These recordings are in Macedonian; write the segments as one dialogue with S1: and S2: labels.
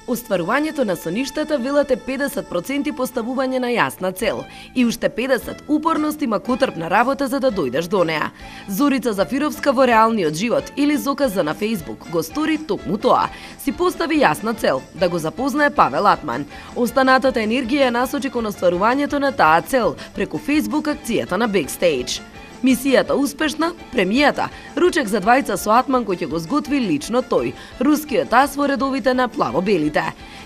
S1: Остварувањето на соништата велат е 50% поставување на јасна цел и уште 50 упорност и макотрпна работа за да дојдеш до неа. Зорица Зафировска во реалниот живот или Зоказа на Facebook го стори токму тоа. Си постави јасна цел да го запознае Павел Атман. Останатата енергија ја насочи кон остварувањето на таа цел преку Facebook акцијата на Backstage. Мисијата успешна, премијата, ручек за двајца со Атман кој ќе го сготви лично тој, рускиот ас во редовите на плаво-белите.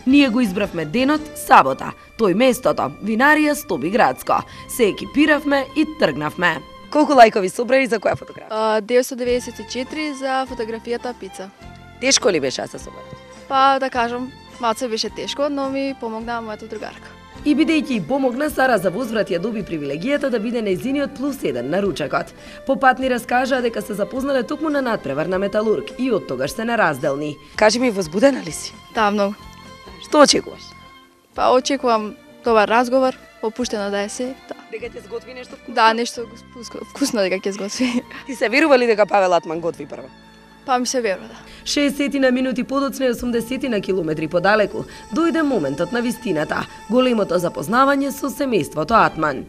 S1: Ние го избравме денот, сабота, тој местото, винарија Стоби Градско. Се екипиравме и тргнавме. Колку лајкови собрави за која фотографија?
S2: 994 за фотографијата пица.
S1: Тешко ли беше да се соберат?
S2: Па да кажам, малце беше тешко, но ми помогна мојата другарка.
S1: И бидејќи и помогна, Сара за возврат ја доби привилегијата да биде нејзиниот +1 на ручекот. По пат ни раскажаа дека се запознале токму на надпревар на Металург и од тогаш се неразделни. Кажи ми, возбудена ли си?
S2: Да, многу.
S1: Што очекуваш?
S2: Па очекувам добар разговор, опуштено да е се. Да.
S1: Дека ќе сготви нешто вкусно?
S2: Да, нешто вкусно дека ќе сготви.
S1: Ти се верува ли дека Павел Атман готви прво?
S2: Па ми се верува, да.
S1: 60 на минути подоцна и 80 на километри подалеку дојде моментот на вистината, големото запознавање со семејството Атман.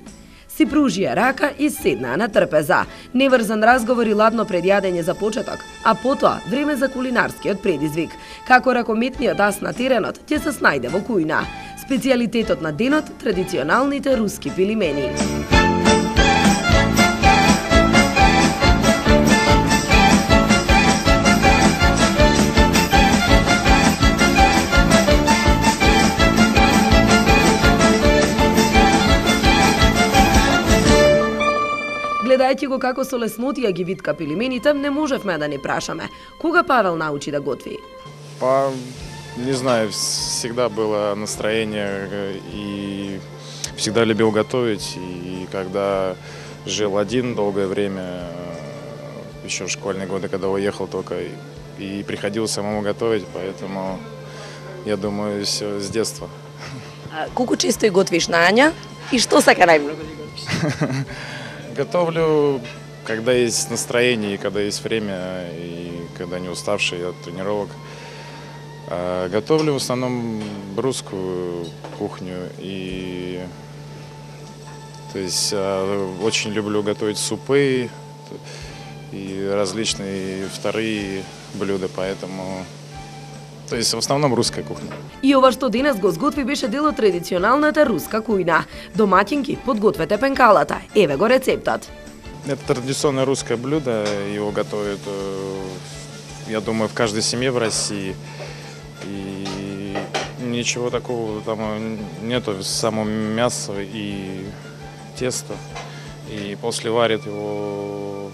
S1: Си пружија рака и седнаа на трпеза. Неврзан разговор и ладно предјадење за почеток, а потоа време за кулинарскиот предизвик. Како ракометниот ас на теренот ќе се снајде во кујна. Специјалитетот на денот – традиционалните руски пилимени. Гледајќи го како со леснотија ги витка пилимените, не можевме да не прашаме. Кога Павел научи да готви?
S3: Па, не знаю, всегда было настроение и всегда любил готовить. И когда жил один долгое время, еще в школьные годы, когда уехал только, и приходилось самому готовить, поэтому, я думаю, все с детства.
S1: А колку често и готвиш на Ања? И што сака најмногу да готвиш?
S3: Готовлю, когда есть настроение, и когда есть время, и когда не уставший от тренировок. Готовлю в основном русскую кухню, и то есть очень люблю готовить супы и различные вторые блюда, поэтому то есть в основном руская кухня.
S1: И ова што денес го сготви беше дел од традиционалната руска кујна. Домаќинки, подгответе пенкалата. Еве го рецептот.
S3: Это традиционное русское блюдо, его готовят, я думаю, в каждой семье в России. И ничего такого там нету, само мясо и тесто. И после варят его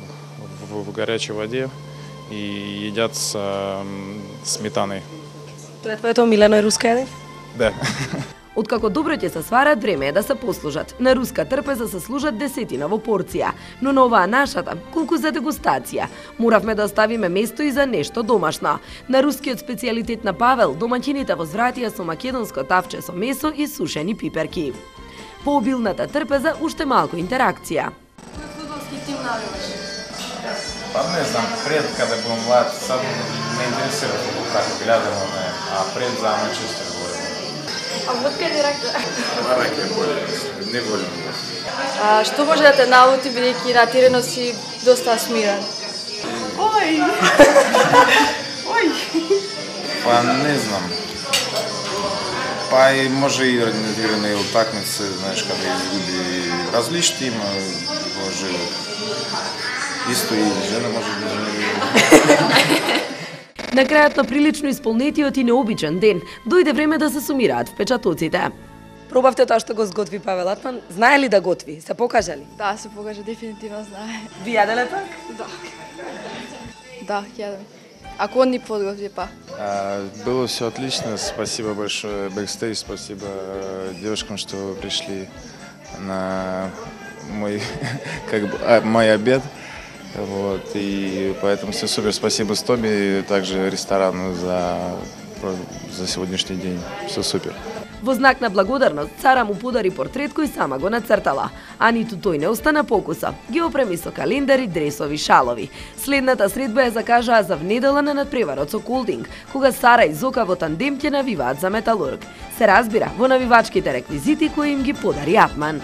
S3: в горячей воде и едят с сметаной.
S1: Тоа е твоето омилено руска јадење?
S3: Да.
S1: Откако добро ќе се сварат, време е да се послужат. На руска трпеза се служат десетина во порција, но на оваа нашата, колку за дегустација. Моравме да оставиме место и за нешто домашно. На рускиот специјалитет на Павел, домаќините возвратија со македонско тавче со месо и сушени пиперки. По обилната трпеза уште малку интеракција.
S2: Кој фудбалски тим навиваш?
S3: Па не знам, пред когда был млад, сам не интересира футбол, так глядам, а пред за Манчестер говорим.
S2: А вот каде рака?
S3: Рака е болен, не волим.
S2: А што може да те наути бидејќи на теренот си доста смирен? Ој! Ој!
S3: Па не знам. Па и може игране утакмици, знаеш, каде изгуби различни има во живот. Исто и жена може да измери.
S1: На крајот на прилично исполнетиот и необичен ден, дојде време да се сумираат впечатоците. Пробавте тоа што го сготви Павел Атман? Знае ли да готви? Се покажа ли?
S2: Да, се покажа, дефинитивно знае.
S1: Ви јаделе пак?
S2: Да. Да, јадем. Ако он ни подготви, па.
S3: Было все отлично. Спасибо большое Backstage, спасибо девушкам, что пришли на мой, мой обед. Вот, и поэтому все супер. Спасибо Стоби, также ресторану за за сегодняшний день. Все супер.
S1: Во знак на благодарност, цара му подари портрет кој сама го нацртала, а ниту тој не остана покуса. Ги опреми со календари, дресови, шалови. Следната средба ја закажаа за внедела на надпреварот со Кулдинг, кога Сара и Зока во тандем ќе навиваат за Металург. Се разбира, во навивачките реквизити кои им ги подари Атман.